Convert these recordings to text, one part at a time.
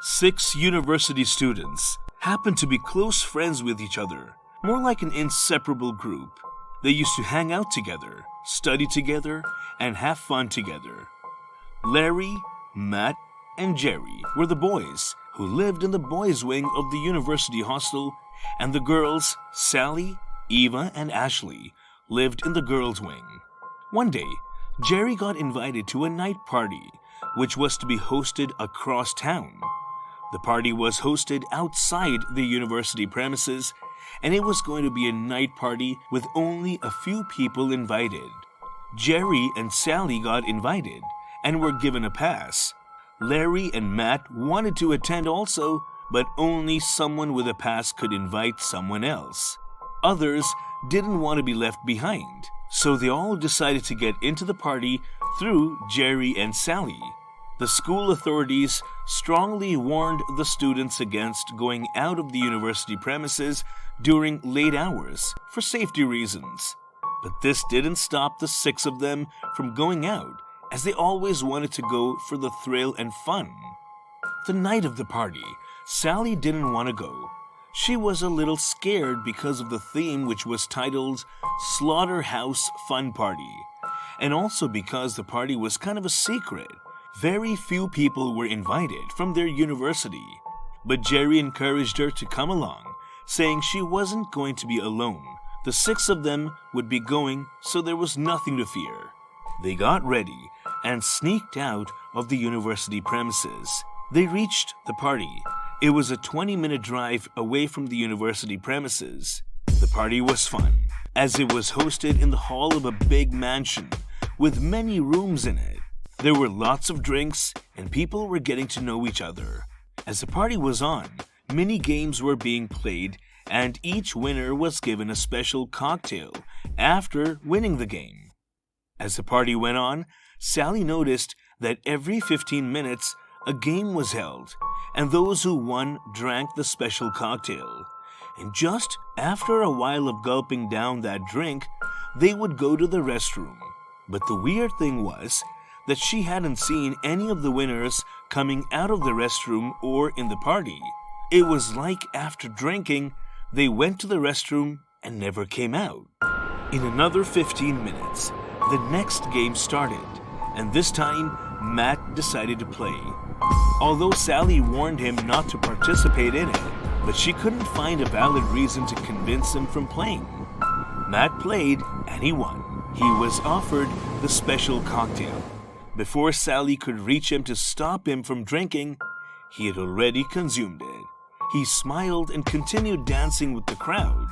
Six university students happened to be close friends with each other, more like an inseparable group. They used to hang out together, study together, and have fun together. Larry, Matt, and Jerry were the boys who lived in the boys' wing of the university hostel, and the girls, Sally, Eva, and Ashley, lived in the girls' wing. One day, Jerry got invited to a night party, which was to be hosted across town. The party was hosted outside the university premises, and it was going to be a night party with only a few people invited. Jerry and Sally got invited and were given a pass. Larry and Matt wanted to attend also, but only someone with a pass could invite someone else. Others didn't want to be left behind, so they all decided to get into the party through Jerry and Sally. The school authorities strongly warned the students against going out of the university premises during late hours for safety reasons. But this didn't stop the six of them from going out, as they always wanted to go for the thrill and fun. The night of the party, Sally didn't want to go. She was a little scared because of the theme, which was titled Slaughterhouse Fun Party, and also because the party was kind of a secret. Very few people were invited from their university, but Jerry encouraged her to come along, saying she wasn't going to be alone. The six of them would be going, so there was nothing to fear. They got ready and sneaked out of the university premises. They reached the party. It was a 20-minute drive away from the university premises. The party was fun, as it was hosted in the hall of a big mansion with many rooms in it. There were lots of drinks, and people were getting to know each other. As the party was on, many games were being played, and each winner was given a special cocktail after winning the game. As the party went on, Sally noticed that every 15 minutes a game was held, and those who won drank the special cocktail. And just after a while of gulping down that drink, they would go to the restroom. But the weird thing was that she hadn't seen any of the winners coming out of the restroom or in the party. It was like after drinking, they went to the restroom and never came out. In another 15 minutes, the next game started, and this time, Matt decided to play. Although Sally warned him not to participate in it, but she couldn't find a valid reason to convince him from playing. Matt played, and he won. He was offered the special cocktail. Before Sally could reach him to stop him from drinking, he had already consumed it. He smiled and continued dancing with the crowd.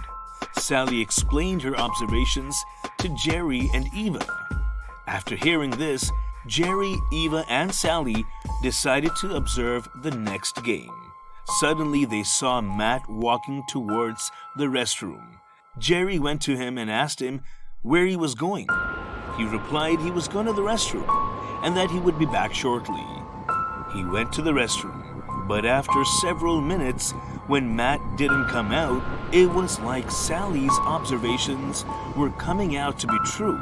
Sally explained her observations to Jerry and Eva. After hearing this, Jerry, Eva, and Sally decided to observe the next game. Suddenly, they saw Matt walking towards the restroom. Jerry went to him and asked him where he was going. He replied he was going to the restroom and that he would be back shortly. He went to the restroom, but after several minutes, when Matt didn't come out, it was like Sally's observations were coming out to be true.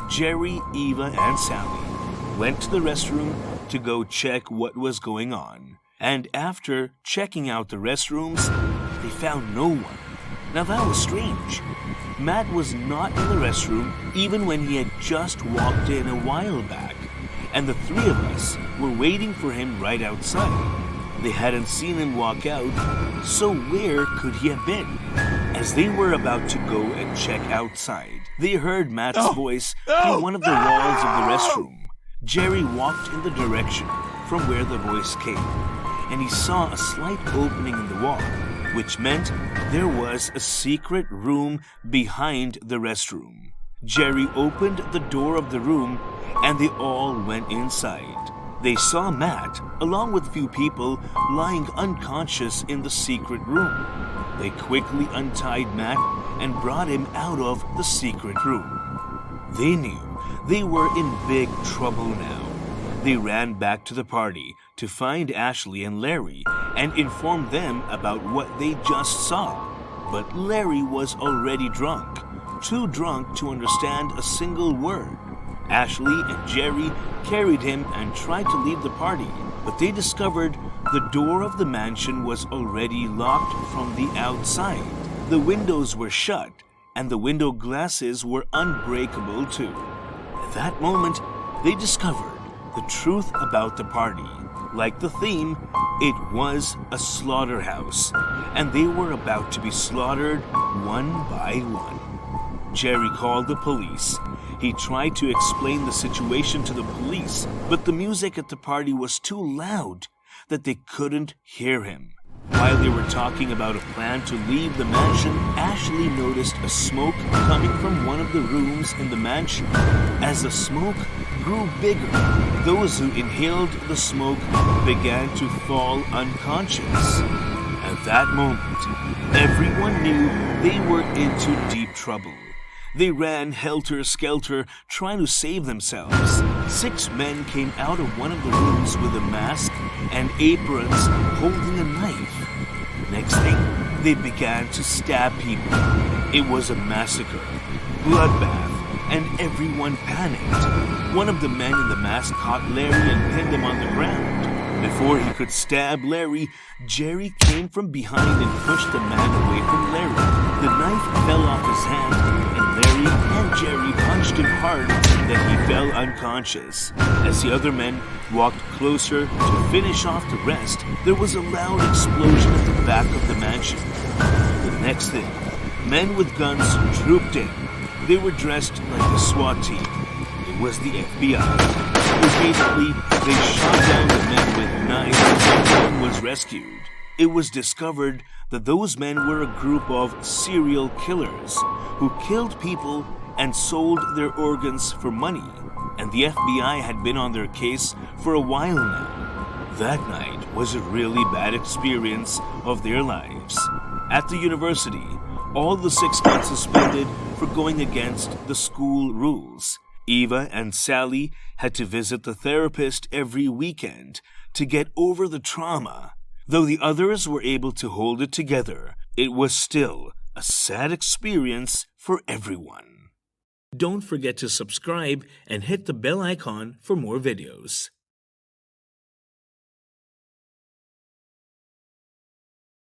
Jerry, Eva, and Sally went to the restroom to go check what was going on. And after checking out the restrooms, they found no one. Now that was strange. Matt was not in the restroom even when he had just walked in a while back, and the three of us were waiting for him right outside. They hadn't seen him walk out, so where could he have been? As they were about to go and check outside, they heard Matt's voice through one of the walls of the restroom. Jerry walked in the direction from where the voice came, and he saw a slight opening in the wall, which meant there was a secret room behind the restroom. Jerry opened the door of the room, and they all went inside. They saw Matt, along with few people, lying unconscious in the secret room. They quickly untied Matt and brought him out of the secret room. They knew they were in big trouble now. They ran back to the party to find Ashley and Larry and inform them about what they just saw. But Larry was already drunk, too drunk to understand a single word. Ashley and Jerry carried him and tried to leave the party, but they discovered The door of the mansion was already locked from the outside. The windows were shut, and the window glasses were unbreakable too. At that moment, they discovered the truth about the party. Like the theme, it was a slaughterhouse, and they were about to be slaughtered one by one. Jerry called the police. He tried to explain the situation to the police, but the music at the party was too loud that they couldn't hear him. While they were talking about a plan to leave the mansion, Ashley noticed a smoke coming from one of the rooms in the mansion. As the smoke grew bigger, those who inhaled the smoke began to fall unconscious. At that moment, everyone knew they were into deep trouble. They ran helter-skelter, trying to save themselves. 6 men came out of one of the rooms with a mask and aprons, holding a knife. Next thing, they began to stab people. It was a massacre, bloodbath, and everyone panicked. One of the men in the mask caught Larry and pinned him on the ground. Before he could stab Larry, Jerry came from behind and pushed the man away from Larry. The knife fell off his hand, and Larry and Jerry punched him hard that he fell unconscious. As the other men walked closer to finish off the rest, there was a loud explosion at the back of the mansion. The next thing, men with guns trooped in. They were dressed like the SWAT team. It was the FBI. Repeatedly, they shot down the men with knives and one was rescued. It was discovered that those men were a group of serial killers who killed people and sold their organs for money, and the FBI had been on their case for a while now. That night was a really bad experience of their lives. At the university, all the 6 got suspended for going against the school rules. Eva and Sally had to visit the therapist every weekend to get over the trauma. Though the others were able to hold it together, it was still a sad experience for everyone. Don't forget to subscribe and hit the bell icon for more videos.